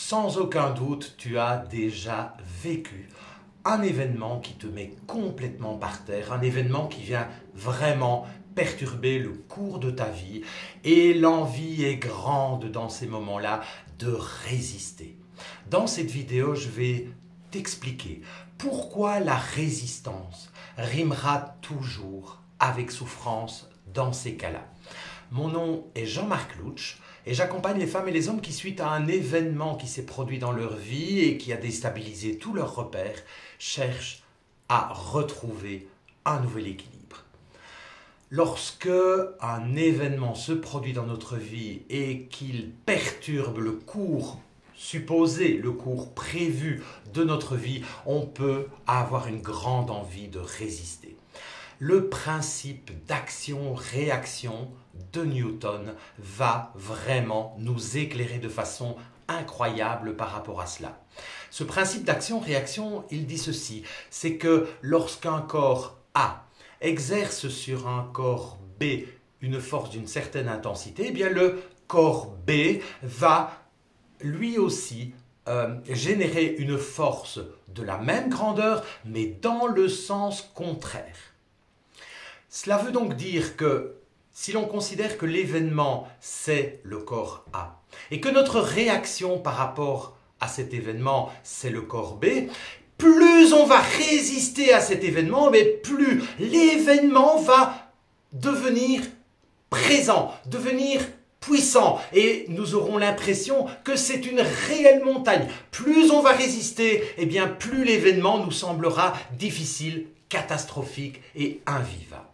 Sans aucun doute, tu as déjà vécu un événement qui te met complètement par terre, un événement qui vient vraiment perturber le cours de ta vie et l'envie est grande dans ces moments-là de résister. Dans cette vidéo, je vais t'expliquer pourquoi la résistance rimera toujours avec souffrance dans ces cas-là. Mon nom est Jean-Marc Louch et j'accompagne les femmes et les hommes qui, suite à un événement qui s'est produit dans leur vie et qui a déstabilisé tous leurs repères, cherchent à retrouver un nouvel équilibre. Lorsque un événement se produit dans notre vie et qu'il perturbe le cours supposé, le cours prévu de notre vie, on peut avoir une grande envie de résister. Le principe d'action-réaction de Newton va vraiment nous éclairer de façon incroyable par rapport à cela. Ce principe d'action-réaction, il dit ceci, c'est que lorsqu'un corps A exerce sur un corps B une force d'une certaine intensité, eh bien le corps B va lui aussi générer une force de la même grandeur, mais dans le sens contraire. Cela veut donc dire que si l'on considère que l'événement, c'est le corps A, et que notre réaction par rapport à cet événement, c'est le corps B, plus on va résister à cet événement, mais plus l'événement va devenir présent, devenir puissant, et nous aurons l'impression que c'est une réelle montagne. Plus on va résister, eh bien plus l'événement nous semblera difficile, catastrophique et invivable.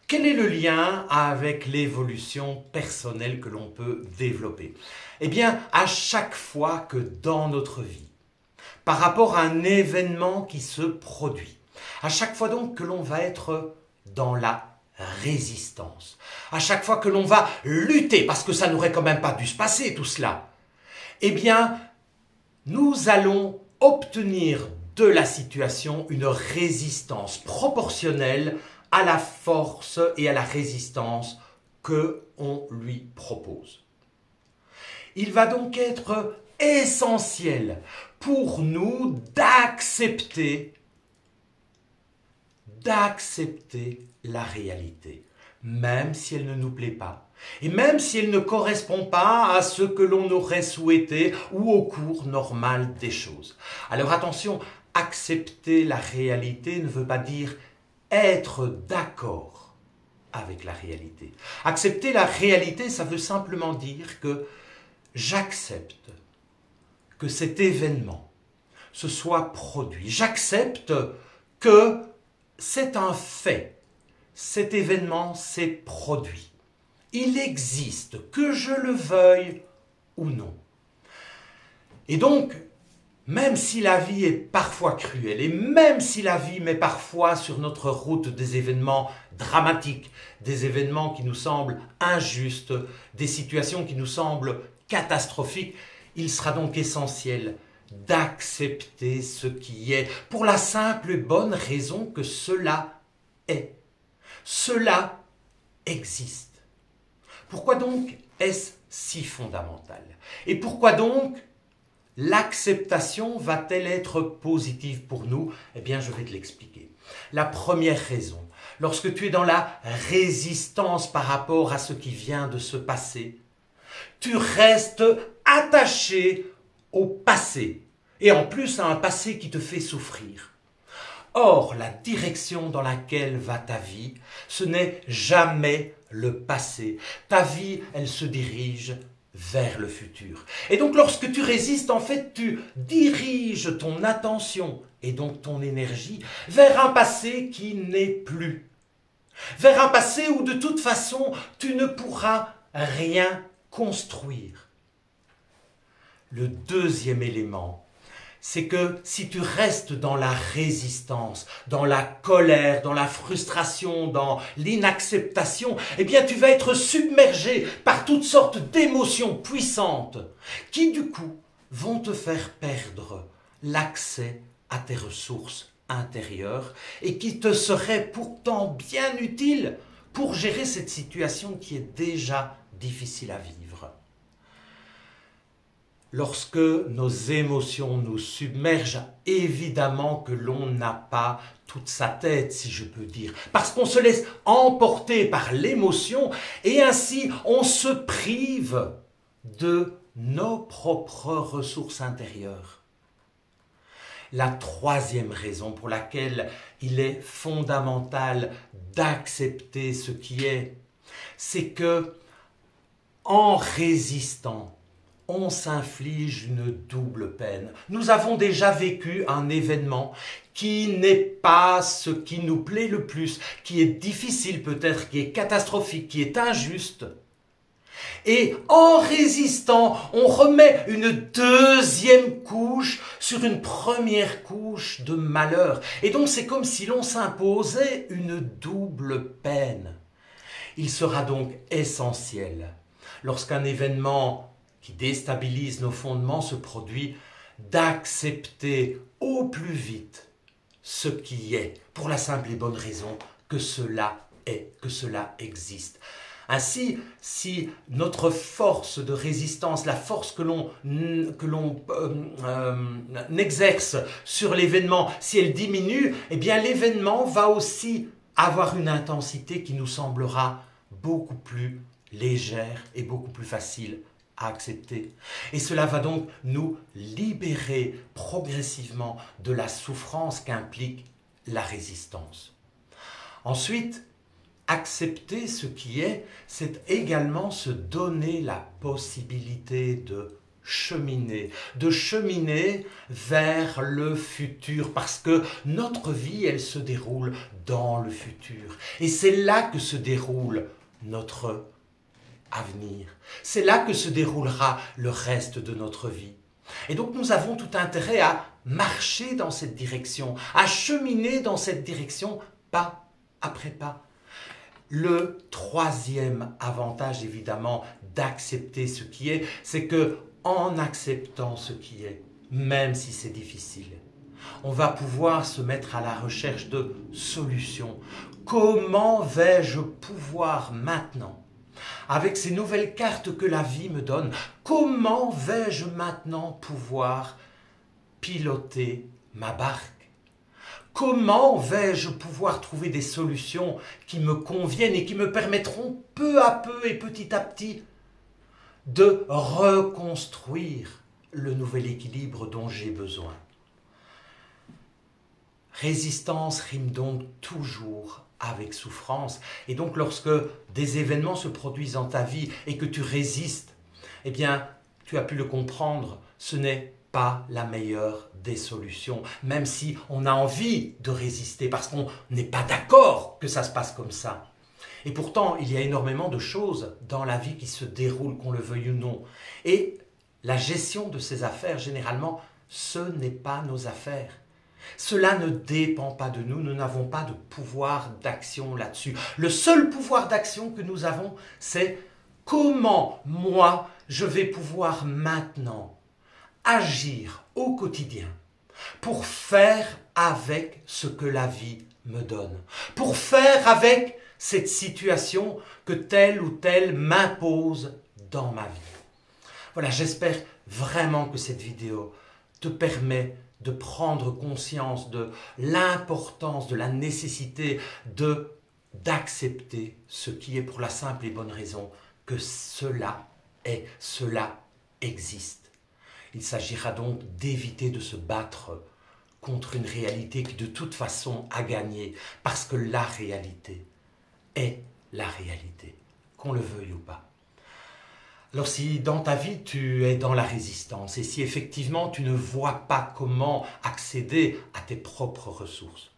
Quel est le lien avec l'évolution personnelle que l'on peut développer? Eh bien, à chaque fois que dans notre vie, par rapport à un événement qui se produit, à chaque fois donc que l'on va être dans la résistance, à chaque fois que l'on va lutter, parce que ça n'aurait quand même pas dû se passer tout cela, eh bien, nous allons obtenir de la situation une résistance proportionnelle à la force et à la résistance qu'on lui propose. Il va donc être essentiel pour nous d'accepter la réalité, même si elle ne nous plaît pas, et même si elle ne correspond pas à ce que l'on aurait souhaité ou au cours normal des choses. Alors attention, accepter la réalité ne veut pas dire être d'accord avec la réalité. Accepter la réalité, ça veut simplement dire que j'accepte que cet événement se soit produit. J'accepte que c'est un fait. Cet événement s'est produit. Il existe, que je le veuille ou non. Et donc, même si la vie est parfois cruelle, et même si la vie met parfois sur notre route des événements dramatiques, des événements qui nous semblent injustes, des situations qui nous semblent catastrophiques, il sera donc essentiel d'accepter ce qui est, pour la simple et bonne raison que cela est. Cela existe. Pourquoi donc est-ce si fondamental? Et pourquoi donc l'acceptation va-t-elle être positive pour nous? Eh bien, je vais te l'expliquer. La première raison, lorsque tu es dans la résistance par rapport à ce qui vient de se passer, tu restes attaché au passé, et en plus à un passé qui te fait souffrir. Or, la direction dans laquelle va ta vie, ce n'est jamais le passé. Ta vie, elle se dirige vers le futur. Et donc lorsque tu résistes, en fait, tu diriges ton attention et donc ton énergie vers un passé qui n'est plus. Vers un passé où de toute façon, tu ne pourras rien construire. Le deuxième élément, c'est que si tu restes dans la résistance, dans la colère, dans la frustration, dans l'inacceptation, eh bien tu vas être submergé par toutes sortes d'émotions puissantes qui du coup vont te faire perdre l'accès à tes ressources intérieures et qui te seraient pourtant bien utiles pour gérer cette situation qui est déjà difficile à vivre. lorsque nos émotions nous submergent, évidemment que l'on n'a pas toute sa tête, si je peux dire, parce qu'on se laisse emporter par l'émotion et ainsi on se prive de nos propres ressources intérieures. La troisième raison pour laquelle il est fondamental d'accepter ce qui est, c'est que en résistant, on s'inflige une double peine. Nous avons déjà vécu un événement qui n'est pas ce qui nous plaît le plus, qui est difficile peut-être, qui est catastrophique, qui est injuste. Et en résistant, on remet une deuxième couche sur une première couche de malheur. Et donc c'est comme si l'on s'imposait une double peine. Il sera donc essentiel, lorsqu'un événement qui déstabilise nos fondements se produit, d'accepter au plus vite ce qui est, pour la simple et bonne raison que cela est, que cela existe. Ainsi, si notre force de résistance, la force que l'on exerce sur l'événement, si elle diminue, eh bien l'événement va aussi avoir une intensité qui nous semblera beaucoup plus légère et beaucoup plus facile à accepter. Et cela va donc nous libérer progressivement de la souffrance qu'implique la résistance. Ensuite, accepter ce qui est, c'est également se donner la possibilité de cheminer vers le futur, parce que notre vie, elle se déroule dans le futur. Et c'est là que se déroule notre avenir. C'est là que se déroulera le reste de notre vie. Et donc nous avons tout intérêt à marcher dans cette direction, à cheminer dans cette direction, pas après pas. Le troisième avantage, évidemment, d'accepter ce qui est, c'est que en acceptant ce qui est, même si c'est difficile, on va pouvoir se mettre à la recherche de solutions. Comment vais-je pouvoir maintenant, avec ces nouvelles cartes que la vie me donne, comment vais-je maintenant pouvoir piloter ma barque? Comment vais-je pouvoir trouver des solutions qui me conviennent et qui me permettront peu à peu et petit à petit de reconstruire le nouvel équilibre dont j'ai besoin? Résistance rime donc toujours avec souffrance. Et donc lorsque des événements se produisent dans ta vie et que tu résistes, eh bien, tu as pu le comprendre, ce n'est pas la meilleure des solutions, même si on a envie de résister parce qu'on n'est pas d'accord que ça se passe comme ça. Et pourtant, il y a énormément de choses dans la vie qui se déroulent, qu'on le veuille ou non. Et la gestion de ces affaires, généralement, ce n'est pas nos affaires. Cela ne dépend pas de nous, nous n'avons pas de pouvoir d'action là-dessus. Le seul pouvoir d'action que nous avons, c'est comment moi, je vais pouvoir maintenant agir au quotidien pour faire avec ce que la vie me donne, pour faire avec cette situation que telle ou telle m'impose dans ma vie. Voilà, j'espère vraiment que cette vidéo te permet de prendre conscience de l'importance, de la nécessité d'accepter ce qui est, pour la simple et bonne raison que cela est, cela existe. Il s'agira donc d'éviter de se battre contre une réalité qui de toute façon a gagné, parce que la réalité est la réalité, qu'on le veuille ou pas. Alors si dans ta vie tu es dans la résistance et si effectivement tu ne vois pas comment accéder à tes propres ressources,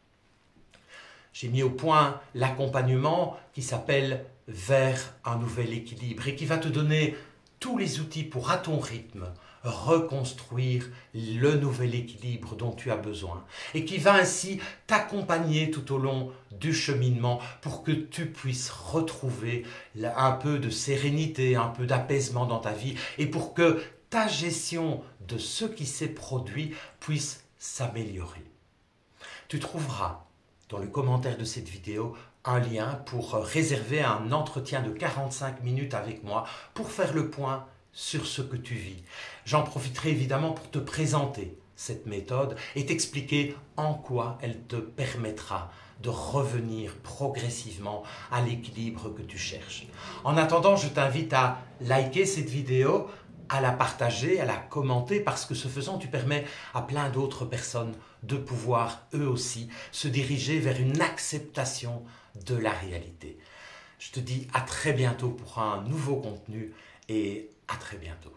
j'ai mis au point l'accompagnement qui s'appelle « Vers un nouvel équilibre » et qui va te donner tous les outils pour, à ton rythme, reconstruire le nouvel équilibre dont tu as besoin et qui va ainsi t'accompagner tout au long du cheminement pour que tu puisses retrouver un peu de sérénité, un peu d'apaisement dans ta vie et pour que ta gestion de ce qui s'est produit puisse s'améliorer. Tu trouveras dans le commentaire de cette vidéo un lien pour réserver un entretien de 45 minutes avec moi pour faire le point sur ce que tu vis. J'en profiterai évidemment pour te présenter cette méthode et t'expliquer en quoi elle te permettra de revenir progressivement à l'équilibre que tu cherches. En attendant, je t'invite à liker cette vidéo, à la partager, à la commenter, parce que ce faisant, tu permets à plein d'autres personnes de pouvoir, eux aussi, se diriger vers une acceptation de la réalité. Je te dis à très bientôt pour un nouveau contenu et à très bientôt.